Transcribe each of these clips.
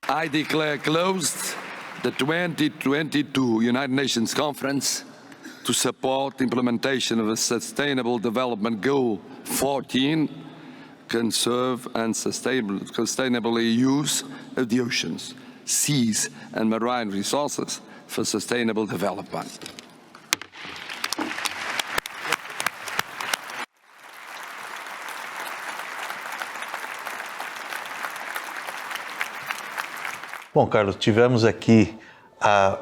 I declare closed the 2022 United Nations Conference to support implementation of a Sustainable Development Goal 14, conserve and sustainably use of the oceans, seas and marine resources for sustainable development. Bom, Carlos, tivemos aqui a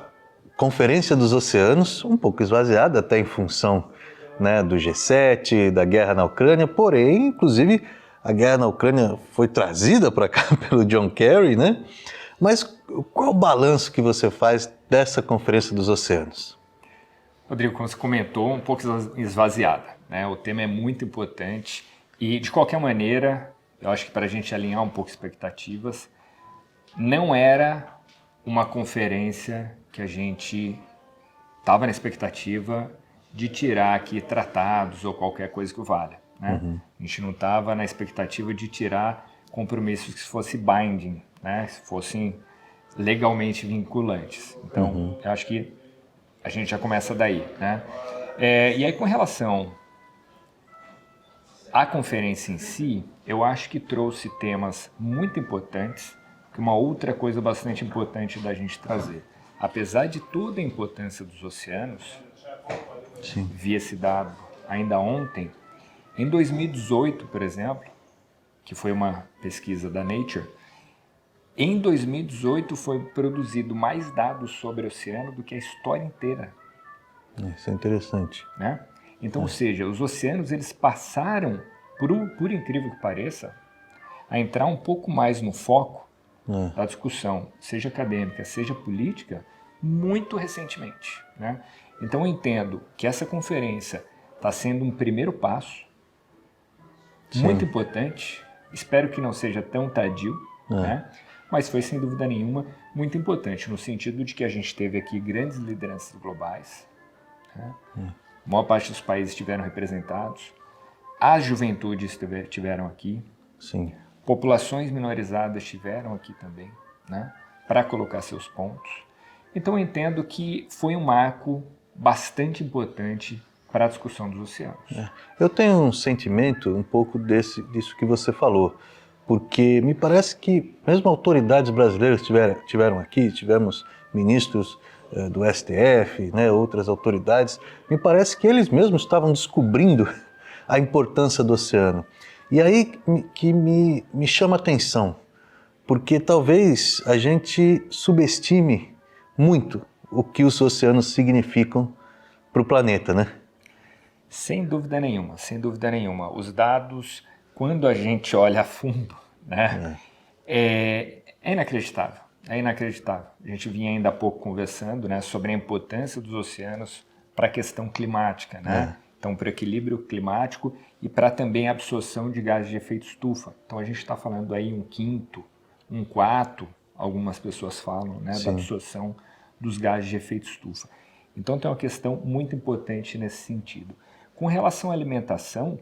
Conferência dos Oceanos, um pouco esvaziada, até em função, né, do G7, da guerra na Ucrânia, porém, inclusive, a guerra na Ucrânia foi trazida para cá pelo John Kerry, né? Mas qual o balanço que você faz dessa Conferência dos Oceanos? Rodrigo, como você comentou, um pouco esvaziada, né? O tema é muito importante e, de qualquer maneira, eu acho que para a gente alinhar um pouco expectativas, não era uma conferência que a gente estava na expectativa de tirar aqui tratados ou qualquer coisa que valha, né? A gente não estava na expectativa de tirar compromissos que fossem binding, né? Que fossem legalmente vinculantes. Então, eu acho que a gente já começa daí, né? E aí, com relação à conferência em si, eu acho que trouxe temas muito importantes, que uma outra coisa bastante importante da gente trazer. Apesar de toda a importância dos oceanos, Sim. vi esse dado ainda ontem, em 2018, por exemplo, que foi uma pesquisa da Nature, em 2018 foi produzido mais dados sobre o oceano do que a história inteira. Isso é interessante. Né? Então, ou seja, os oceanos eles passaram, por incrível que pareça, a entrar um pouco mais no foco da discussão, seja acadêmica, seja política, muito recentemente. Né? Então eu entendo que essa conferência está sendo um primeiro passo, muito importante, espero que não seja tão tardio, né? Mas foi sem dúvida nenhuma muito importante, no sentido de que a gente teve aqui grandes lideranças globais, né? A maior parte dos países estiveram representados, as juventudes estiveram aqui, Sim. populações minorizadas estiveram aqui também, né, para colocar seus pontos. Então eu entendo que foi um marco bastante importante para a discussão dos oceanos. Eu tenho um sentimento um pouco disso que você falou, porque me parece que mesmo autoridades brasileiras tiveram aqui, tivemos ministros do STF, né, outras autoridades, me parece que eles mesmos estavam descobrindo a importância do oceano. E aí que me chama a atenção, porque talvez a gente subestime muito o que os oceanos significam para o planeta, né? Sem dúvida nenhuma, sem dúvida nenhuma. Os dados, quando a gente olha a fundo, né, é inacreditável, é inacreditável. A gente vinha ainda há pouco conversando, né, sobre a importância dos oceanos para a questão climática, né? Então, para o equilíbrio climático e para também a absorção de gases de efeito estufa. Então, a gente está falando aí 1/5, 1/4, algumas pessoas falam, né, da absorção dos gases de efeito estufa. Então, tem uma questão muito importante nesse sentido. Com relação à alimentação,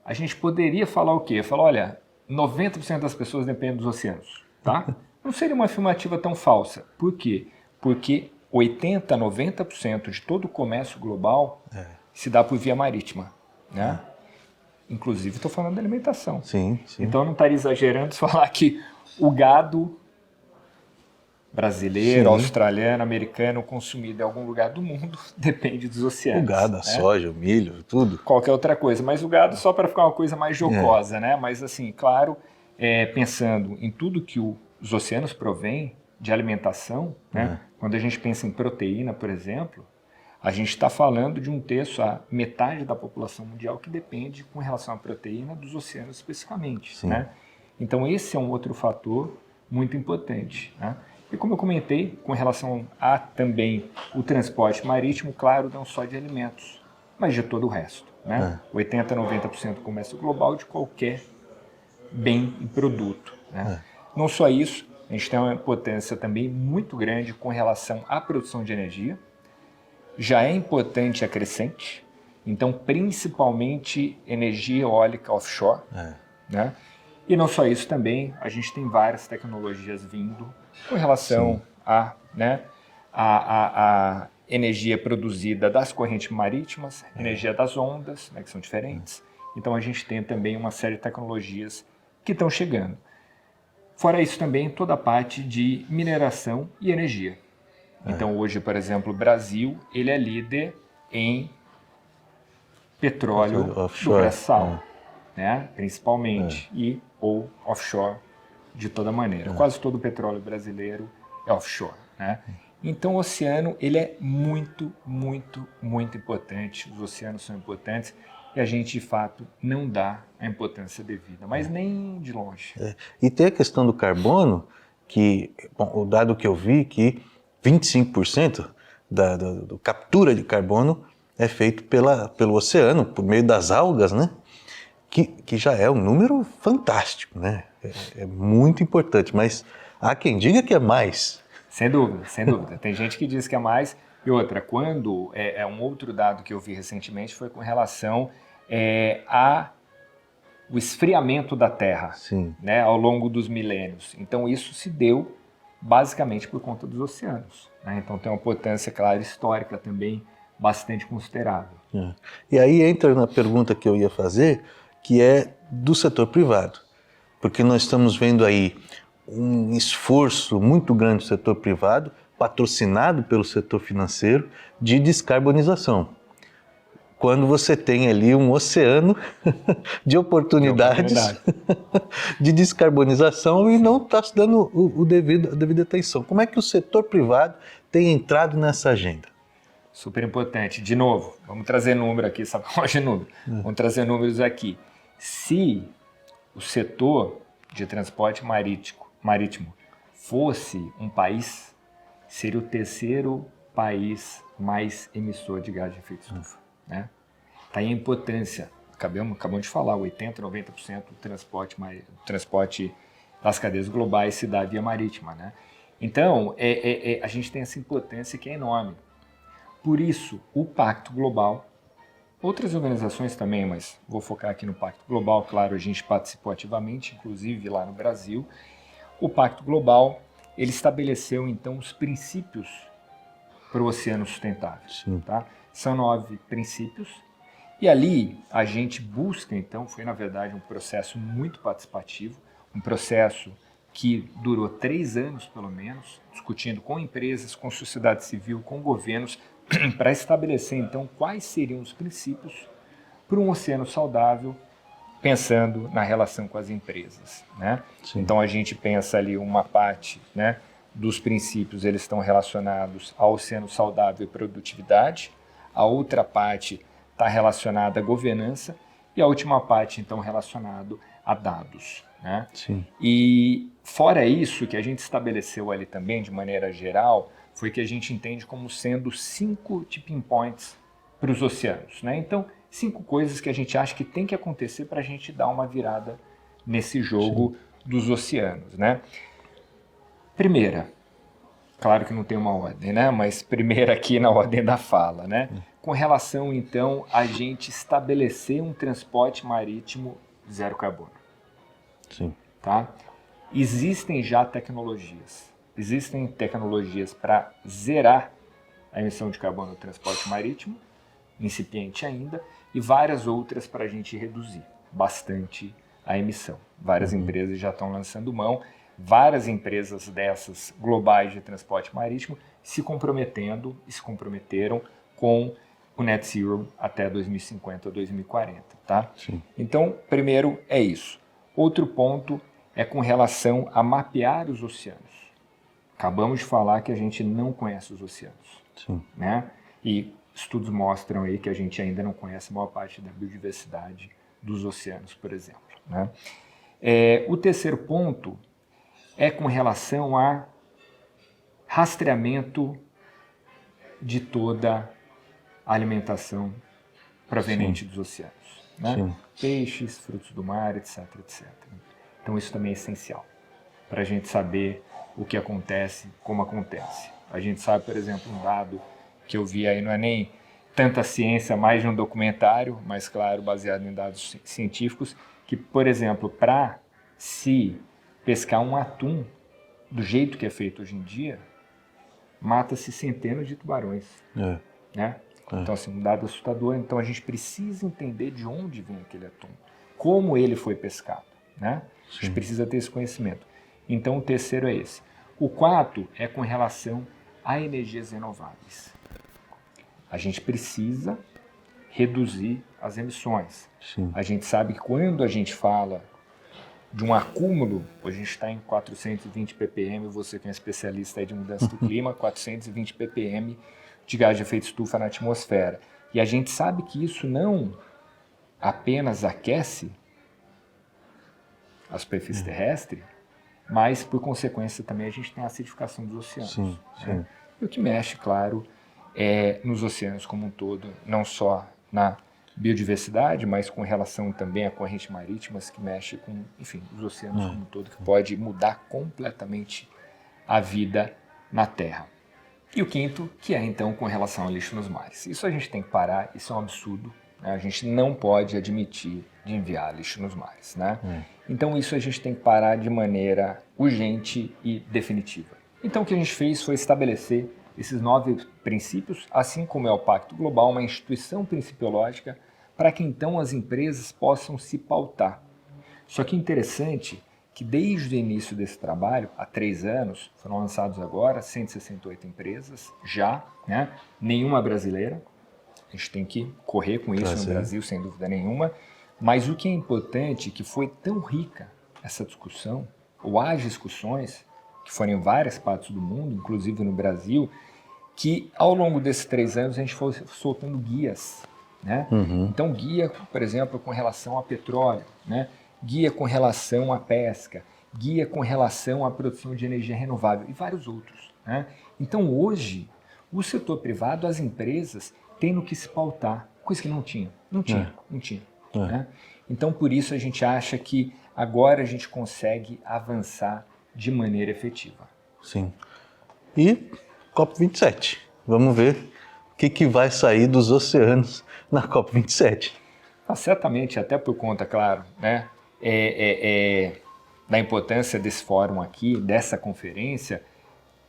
a gente poderia falar o quê? Falar, olha, 90% das pessoas dependem dos oceanos, tá? Não seria uma afirmativa tão falsa. Por quê? Porque 80% a 90% de todo o comércio global se dá por via marítima, né? Inclusive, estou falando da alimentação. Sim. Então, eu não estaria exagerando se falar que o gado brasileiro, australiano, americano, consumido em algum lugar do mundo, depende dos oceanos. O gado, a soja, o milho, tudo. Qualquer outra coisa, mas o gado só para ficar uma coisa mais jocosa, né? Mas assim, claro, pensando em tudo que os oceanos provêm de alimentação, né? Quando a gente pensa em proteína, por exemplo, a gente está falando de um terço a metade da população mundial que depende, com relação à proteína, dos oceanos especificamente, né? Então esse é um outro fator muito importante, né? E como eu comentei, com relação a também o transporte marítimo, claro, não só de alimentos, mas de todo o resto, né? 80% a 90% do comércio global de qualquer bem e produto, né? Não só isso, a gente tem uma importância também muito grande com relação à produção de energia, já é importante a crescente, então principalmente energia eólica offshore, né? E não só isso também, a gente tem várias tecnologias vindo com relação a, né, a energia produzida das correntes marítimas, energia das ondas, né, que são diferentes. Então a gente tem também uma série de tecnologias que estão chegando. Fora isso também toda a parte de mineração e energia. Então hoje, por exemplo, o Brasil ele é líder em petróleo do pré-sal, né? Principalmente, e ou offshore de toda maneira. Quase todo o petróleo brasileiro é offshore, né? Então o oceano ele é muito, muito, muito importante. Os oceanos são importantes e a gente de fato não dá a importância devida, mas nem de longe. E tem a questão do carbono, que bom, o dado que eu vi que 25% da captura de carbono é feito pelo oceano, por meio das algas, né? Que já é um número fantástico, né? É muito importante, mas há quem diga que é mais. Sem dúvida, sem dúvida. Tem gente que diz que é mais. E outra, quando um outro dado que eu vi recentemente foi com relação ao esfriamento da Terra, né, ao longo dos milênios. Então isso se deu basicamente por conta dos oceanos, né? Então tem uma importância, claro, histórica também bastante considerável. E aí entra na pergunta que eu ia fazer, que é do setor privado, porque nós estamos vendo aí um esforço muito grande do setor privado, patrocinado pelo setor financeiro, de descarbonização. Quando você tem ali um oceano de oportunidades de descarbonização e não está se dando a devida atenção. Como é que o setor privado tem entrado nessa agenda? Super importante. De novo, vamos trazer número aqui, sabe qual é o número? Vamos trazer números aqui. Se o setor de transporte marítimo fosse um país, seria o terceiro país mais emissor de gás de efeito estufa, né? Tá aí a importância. Acabamos de falar, 80%, 90% do transporte das cadeias globais se dá via marítima, né? Então, a gente tem essa importância que é enorme. Por isso, o Pacto Global, outras organizações também, mas vou focar aqui no Pacto Global, claro, a gente participou ativamente, inclusive lá no Brasil. O Pacto Global, ele estabeleceu então os princípios para o oceano sustentável. Tá? São 9 princípios e ali a gente busca então, foi na verdade um processo muito participativo, um processo que durou 3 anos pelo menos, discutindo com empresas, com sociedade civil, com governos, para estabelecer então quais seriam os princípios para um oceano saudável, pensando na relação com as empresas, né? Então a gente pensa ali uma parte, né, dos princípios, eles estão relacionados ao oceano saudável e produtividade, a outra parte está relacionada à governança e a última parte então relacionada a dados, né? E fora isso, que a gente estabeleceu ali também de maneira geral, foi que a gente entende como sendo 5 tipping points para os oceanos, né? Então, 5 coisas que a gente acha que tem que acontecer para a gente dar uma virada nesse jogo dos oceanos, né? Primeira, claro que não tem uma ordem, né? Mas primeira aqui na ordem da fala, né? Com relação, então, a gente estabelecer um transporte marítimo zero carbono. Tá? Existem já tecnologias. Existem tecnologias para zerar a emissão de carbono no transporte marítimo, incipiente ainda, e várias outras para a gente reduzir bastante a emissão. Várias empresas já estão lançando mão, várias empresas dessas globais de transporte marítimo se comprometendo e se comprometeram com o Net Zero até 2050 ou 2040. Tá? Então, primeiro é isso. Outro ponto é com relação a mapear os oceanos. Acabamos de falar que a gente não conhece os oceanos, né? E estudos mostram aí que a gente ainda não conhece a maior parte da biodiversidade dos oceanos, por exemplo, né? O terceiro ponto é com relação a rastreamento de toda a alimentação proveniente dos oceanos, né? Peixes, frutos do mar, etc, etc. Então isso também é essencial para a gente saber o que acontece, como acontece. A gente sabe, por exemplo, um dado que eu vi aí, não é nem tanta ciência, mais de um documentário, mas claro, baseado em dados científicos, que, por exemplo, para se pescar um atum do jeito que é feito hoje em dia, mata-se centenas de tubarões, né? Então, assim, um dado assustador. Então, a gente precisa entender de onde vem aquele atum, como ele foi pescado, né? A gente precisa ter esse conhecimento. Então, o terceiro é esse. O quarto é com relação a energias renováveis. A gente precisa reduzir as emissões. Sim. A gente sabe que quando a gente fala de um acúmulo, a gente está em 420 ppm, você que é um especialista aí de mudança do clima, 420 ppm de gás de efeito estufa na atmosfera. E a gente sabe que isso não apenas aquece a superfície terrestre, mas, por consequência, também a gente tem a acidificação dos oceanos. Sim, né? E o que mexe, claro, é nos oceanos como um todo, não só na biodiversidade, mas com relação também a correntes marítimas que mexe com, enfim, os oceanos como um todo, que pode mudar completamente a vida na Terra. E o quinto, que é então com relação ao lixo nos mares. Isso a gente tem que parar, isso é um absurdo, né? A gente não pode admitir de enviar lixo nos mares, né? Então isso a gente tem que parar de maneira urgente e definitiva. Então o que a gente fez foi estabelecer esses 9 princípios, assim como é o Pacto Global, uma instituição principiológica para que então as empresas possam se pautar. Só que interessante que desde o início desse trabalho, há 3 anos, foram lançados agora 168 empresas já, né? Nenhuma brasileira. A gente tem que correr com isso no Brasil, sem dúvida nenhuma. Mas o que é importante, que foi tão rica essa discussão, ou as discussões, que foram em várias partes do mundo, inclusive no Brasil, que ao longo desses 3 anos a gente foi soltando guias, né? Então guia, por exemplo, com relação a petróleo, né? Guia com relação à pesca, guia com relação à produção de energia renovável e vários outros, né? Então hoje, o setor privado, as empresas, têm no que se pautar, coisa que não tinha. Né? Então por isso a gente acha que agora a gente consegue avançar de maneira efetiva. Sim. E COP27. Vamos ver o que vai sair dos oceanos na COP27. Certamente, até por conta, claro, né, da importância desse fórum aqui, dessa conferência,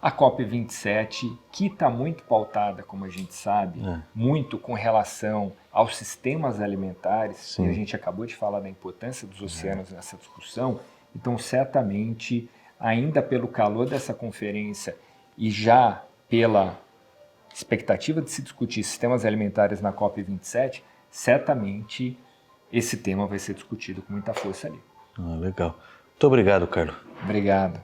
a COP27, que está muito pautada, como a gente sabe, muito com relação aos sistemas alimentares, e a gente acabou de falar da importância dos oceanos nessa discussão, então certamente, ainda pelo calor dessa conferência e já pela expectativa de se discutir sistemas alimentares na COP27, certamente esse tema vai ser discutido com muita força ali. Legal. Muito obrigado, Carlos. Obrigado.